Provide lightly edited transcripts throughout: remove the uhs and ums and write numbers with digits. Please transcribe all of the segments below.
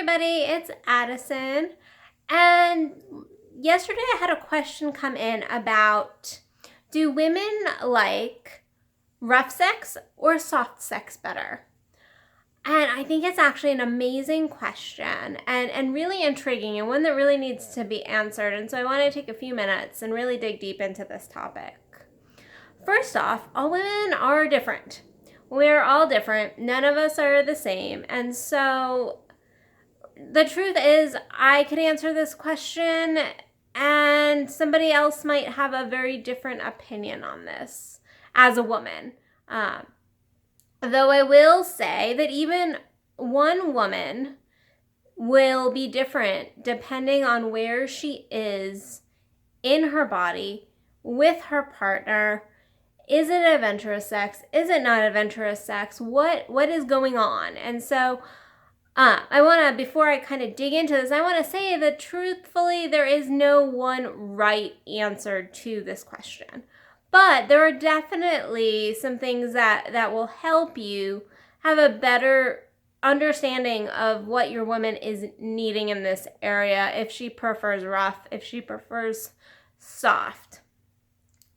everybody, it's Addison. And yesterday I had a question come in about, do women like rough sex or soft sex better? And I think it's actually an amazing question and really intriguing, and one that really needs to be answered. And so I want to take a few minutes and really dig deep into this topic. First off, all women are different. We're all different. None of us are the same. And so the truth is, I could answer this question and somebody else might have a very different opinion on this as a woman. Though I will say that even one woman will be different depending on where she is in her body with her partner. Is it adventurous sex? Is it not adventurous sex? What is going on? And so I want to, before I kind of dig into this, I want to say that truthfully, there is no one right answer to this question. But there are definitely some things that will help you have a better understanding of what your woman is needing in this area, if she prefers rough, if she prefers soft.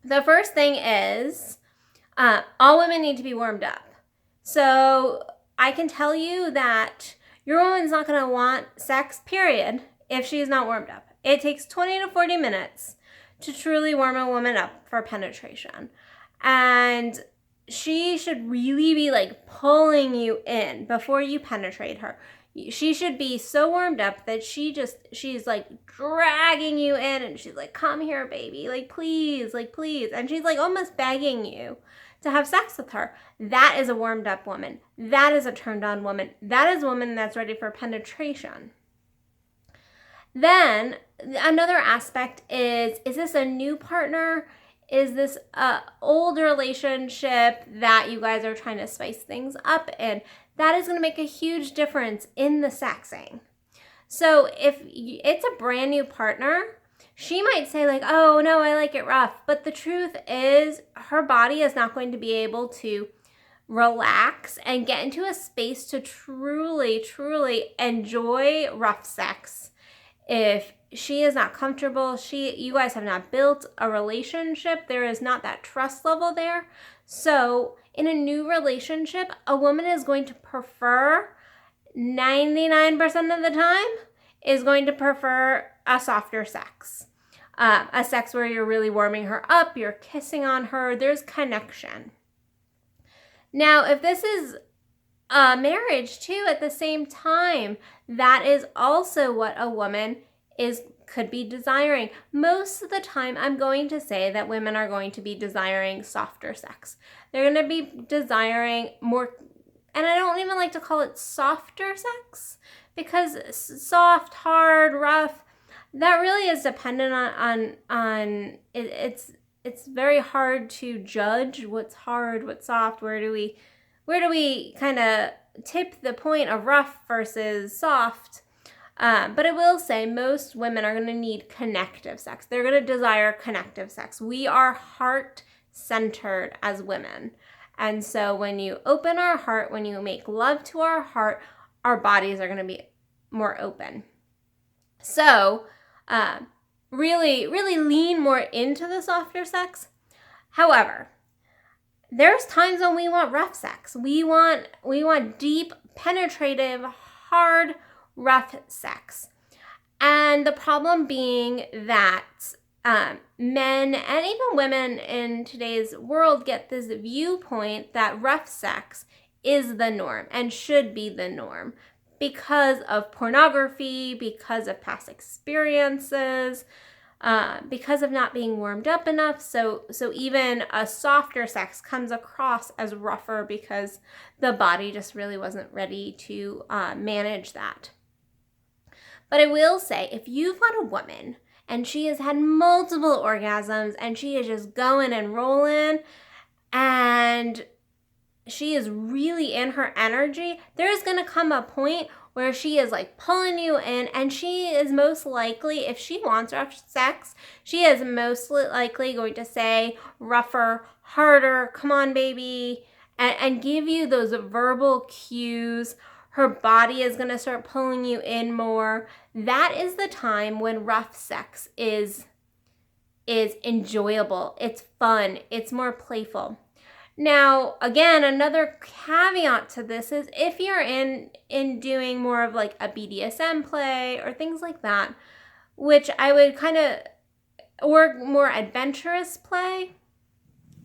The first thing is, all women need to be warmed up. So I can tell you that your woman's not going to want sex, period, if she's not warmed up. It takes 20 to 40 minutes to truly warm a woman up for penetration. And she should really be like pulling you in before you penetrate her. She should be so warmed up that she's like dragging you in, and she's like, come here, baby, like please. And she's like almost begging you to have sex with her. That is a warmed up woman. That is a turned on woman. That is a woman that's ready for penetration. Then another aspect is this a new partner? Is this an old relationship that you guys are trying to spice things up in? That is going to make a huge difference in the sexing. So if it's a brand new partner, she might say like, oh no, I like it rough. But the truth is, her body is not going to be able to relax and get into a space to truly enjoy rough sex if she is not comfortable. You guys have not built a relationship. There is not that trust level there. So in a new relationship, a woman is going to prefer 99% of the time is going to prefer a softer sex. A sex where you're really warming her up, you're kissing on her, there's connection. Now, if this is a marriage too at the same time, that is also what a woman could be desiring. Most of the time, I'm going to say that women are going to be desiring softer sex. They're going to be desiring more, and I don't even like to call it softer sex, because soft, hard, rough, that really is dependent on it's very hard to judge what's hard, what's soft. Where do we kind of tip the point of rough versus soft? But I will say most women are going to need connective sex. They're going to desire connective sex. We are heart-centered as women. And so when you open our heart, when you make love to our heart, our bodies are going to be more open. So really lean more into the softer sex. However, there's times when we want rough sex. We want deep, penetrative, hard, rough sex. And the problem being that men and even women in today's world get this viewpoint that rough sex is the norm and should be the norm because of pornography, because of past experiences, because of not being warmed up enough. So even a softer sex comes across as rougher because the body just really wasn't ready to manage that. But I will say, if you've got a woman and she has had multiple orgasms and she is just going and rolling and she is really in her energy, there is going to come a point where she is like pulling you in, and she is most likely, if she wants rough sex, she is most likely going to say rougher, harder, come on baby, and give you those verbal cues. her body is going to start pulling you in more. That is the time when rough sex is enjoyable. It's fun. It's more playful. Now, again, another caveat to this is if you're in doing more of like a BDSM play or things like that, which I would kind of, or more adventurous play,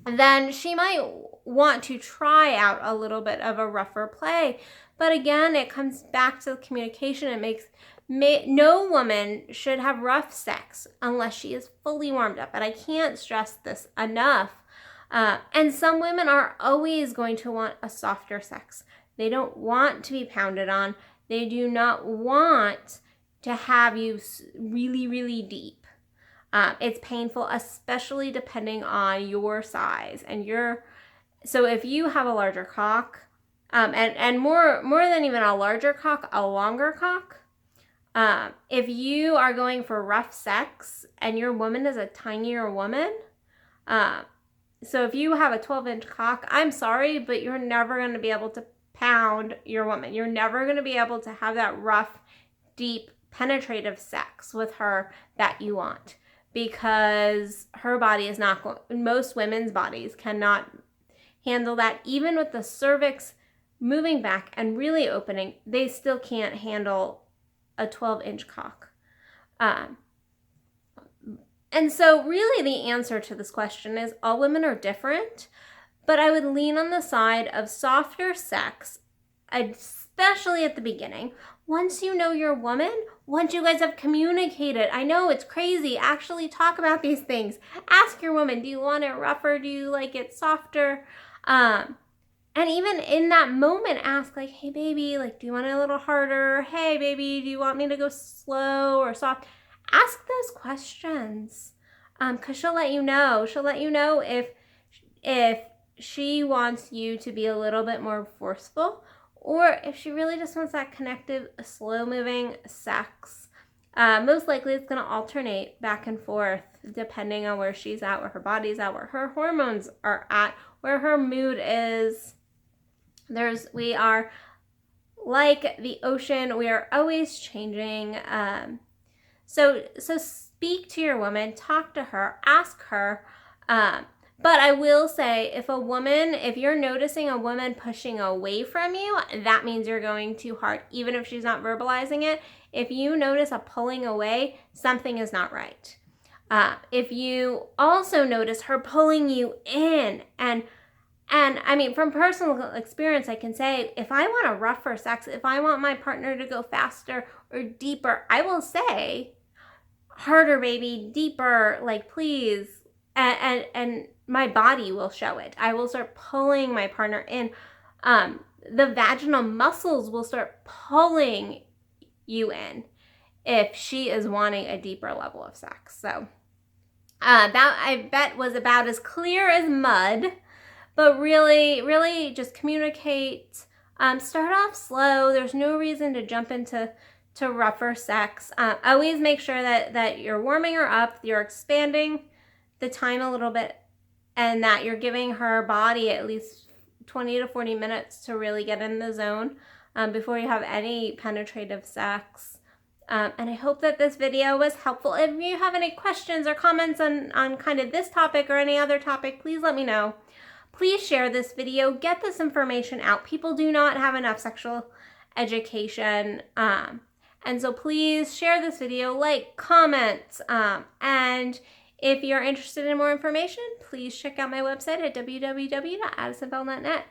then she might want to try out a little bit of a rougher play. But again, it comes back to the communication. It makes no woman should have rough sex unless she is fully warmed up. And I can't stress this enough. And some women are always going to want a softer sex. They don't want to be pounded on. They do not want to have you really, really deep. It's painful, especially depending on your size and so if you have a larger cock, and more than even a larger cock, a longer cock, if you are going for rough sex and your woman is a tinier woman, so if you have a 12-inch cock, I'm sorry, but you're never going to be able to pound your woman. You're never going to be able to have that rough, deep, penetrative sex with her that you want, because her body is not going, most women's bodies cannot handle that. Even with the cervix moving back and really opening, they still can't handle a 12-inch cock. And so really the answer to this question is all women are different, but I would lean on the side of softer sex, especially at the beginning. Once you know your woman, once you guys have communicated, I know it's crazy, actually talk about these things. Ask your woman, do you want it rougher? Do you like it softer? And even in that moment, ask like, hey baby, like, do you want it a little harder? Hey baby, do you want me to go slow or soft? Ask those questions, because she'll let you know. She'll let you know if she wants you to be a little bit more forceful, or if she really just wants that connective, slow-moving sex. Most likely it's going to alternate back and forth depending on where she's at, where her body's at, where her hormones are at, where her mood is. We are like the ocean. We are always changing. So speak to your woman, talk to her, ask her. But I will say, if you're noticing a woman pushing away from you, that means you're going too hard, even if she's not verbalizing it. If you notice a pulling away, something is not right. If you also notice her pulling you in, and I mean, from personal experience, I can say, if I want a rougher sex, if I want my partner to go faster or deeper, I will say, harder, baby, deeper, like, please. And my body will show it. I will start pulling my partner in. The vaginal muscles will start pulling you in if she is wanting a deeper level of sex. So that, I bet, was about as clear as mud. But really, really just communicate. Start off slow. There's no reason to jump into rougher sex. Always make sure that you're warming her up, you're expanding the time a little bit, and that you're giving her body at least 20 to 40 minutes to really get in the zone before you have any penetrative sex. And I hope that this video was helpful. If you have any questions or comments on kind of this topic or any other topic, please let me know. Please share this video, get this information out. People do not have enough sexual education. And so please share this video, like, comment, and if you're interested in more information, please check out my website at www.addisonbell.net.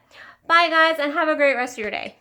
Bye guys, and have a great rest of your day.